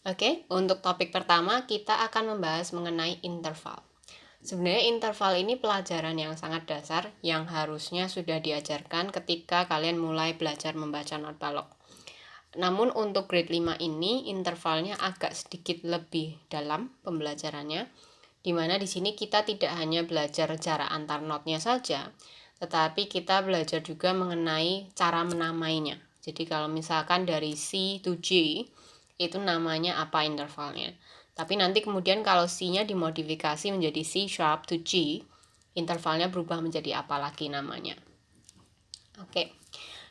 Oke, untuk topik pertama kita akan membahas mengenai interval. Sebenarnya interval ini pelajaran yang sangat dasar yang harusnya sudah diajarkan ketika kalian mulai belajar membaca not balok. Namun untuk grade 5 ini intervalnya agak sedikit lebih dalam pembelajarannya, di mana di sini kita tidak hanya belajar jarak antar notnya saja, tetapi kita belajar juga mengenai cara menamainya. Jadi kalau misalkan dari C to G, itu namanya apa intervalnya. Tapi nanti kemudian kalau C-nya dimodifikasi menjadi C sharp to G, intervalnya berubah menjadi apa lagi namanya. Oke,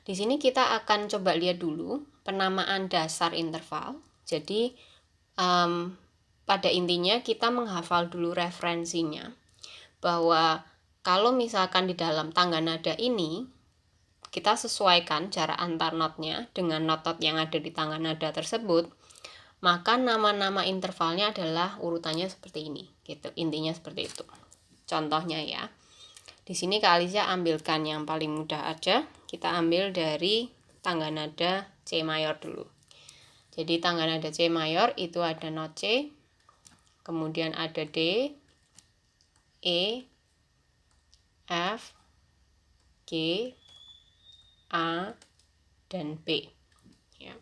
di sini kita akan coba lihat dulu penamaan dasar interval. Jadi pada intinya kita menghafal dulu referensinya, bahwa kalau misalkan di dalam tangga nada ini kita sesuaikan jarak antar notnya dengan not-not yang ada di tangga nada tersebut, maka nama-nama intervalnya adalah urutannya seperti ini, gitu. Intinya seperti itu. Contohnya ya. Di sini Kak Alicia ambilkan yang paling mudah aja. Kita ambil dari tangga nada C mayor dulu. Jadi tangga nada C mayor itu ada not C, kemudian ada D, E, F, G, A, dan B. Ya.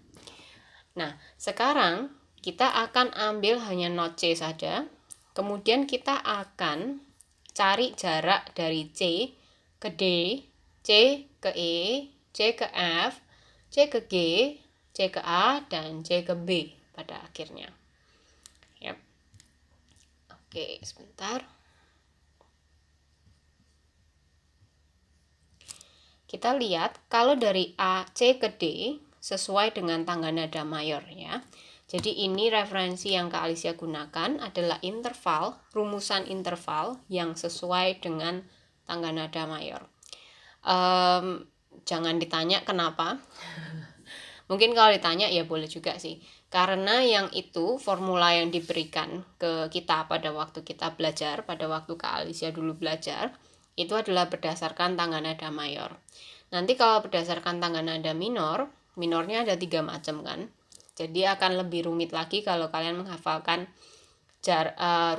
Nah, sekarang kita akan ambil hanya not C saja. Kemudian kita akan cari jarak dari C ke D, C ke E, C ke F, C ke G, C ke A, dan C ke B pada akhirnya. Yap. Oke, sebentar. Kita lihat kalau dari A, C ke D sesuai dengan tangga nada mayor ya. Jadi ini referensi yang Kak Alicia gunakan adalah interval, rumusan interval yang sesuai dengan tangga nada mayor. Jangan ditanya kenapa. Mungkin kalau ditanya ya boleh juga sih. Karena yang itu formula yang diberikan ke kita pada waktu kita belajar, pada waktu Kak Alicia dulu belajar, itu adalah berdasarkan tangga nada mayor. Nanti kalau berdasarkan tangga nada minor, minornya ada 3 macam kan. Jadi akan lebih rumit lagi kalau kalian menghafalkan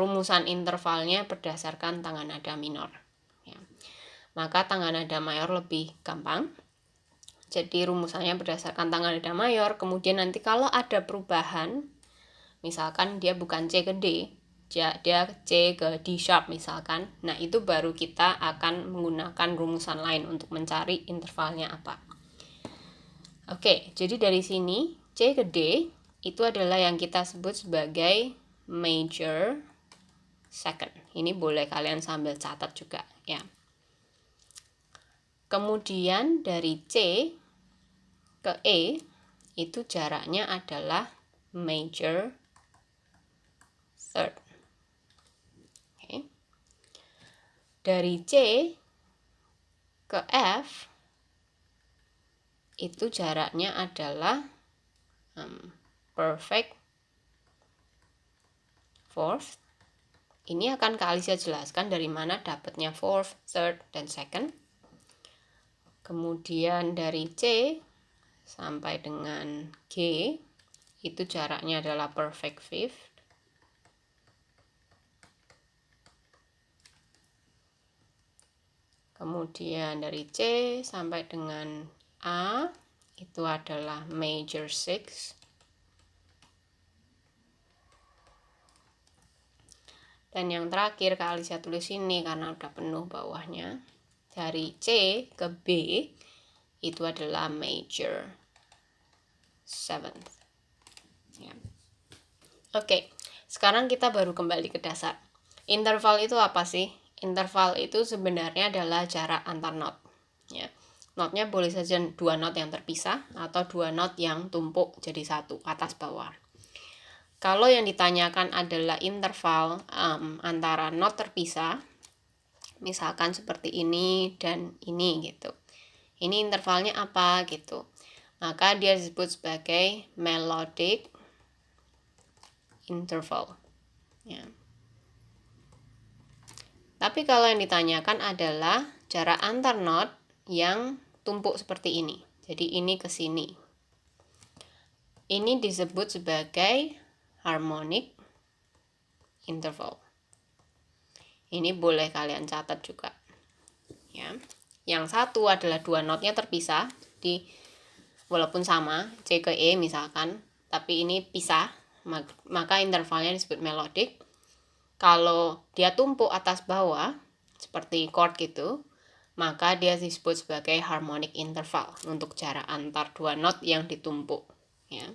rumusan intervalnya berdasarkan tangga nada minor. Ya. Maka tangga nada mayor lebih gampang. Jadi rumusannya berdasarkan tangga nada mayor. Kemudian nanti kalau ada perubahan, misalkan dia bukan C ke D, dia C ke D sharp misalkan. Nah, itu baru kita akan menggunakan rumusan lain untuk mencari intervalnya apa. Oke, jadi dari sini C ke D itu adalah yang kita sebut sebagai major second. Ini boleh kalian sambil catat juga ya. Kemudian dari C ke E itu jaraknya adalah major third. Oke. Dari C ke F itu jaraknya adalah perfect fourth. Ini akan Kak Alicia jelaskan dari mana dapatnya fourth, third, dan second. Kemudian dari C sampai dengan G itu jaraknya adalah perfect fifth. Kemudian dari C sampai dengan A itu adalah major sixth. Dan yang terakhir Kak Alicia tulis ini karena udah penuh bawahnya. Dari C ke B itu adalah major seventh. Ya. Oke, sekarang kita baru kembali ke dasar. Interval itu apa sih? Interval itu sebenarnya adalah jarak antar not. Ya. Notnya boleh saja 2 not yang terpisah atau 2 not yang tumpuk jadi satu, atas bawah. Kalau yang ditanyakan adalah interval antara not terpisah, misalkan seperti ini dan ini gitu. Ini intervalnya apa gitu. Maka dia disebut sebagai melodic interval. Ya. Tapi kalau yang ditanyakan adalah jarak antar not yang tumpuk seperti ini. Jadi ini ke sini. Ini disebut sebagai harmonic interval. Ini boleh kalian catat juga ya. Yang satu adalah dua notnya terpisah, walaupun sama C ke E misalkan, tapi ini pisah, maka intervalnya disebut melodic. Kalau dia tumpuk atas bawah seperti chord gitu, maka dia disebut sebagai harmonic interval untuk jarak antar dua not yang ditumpuk ya.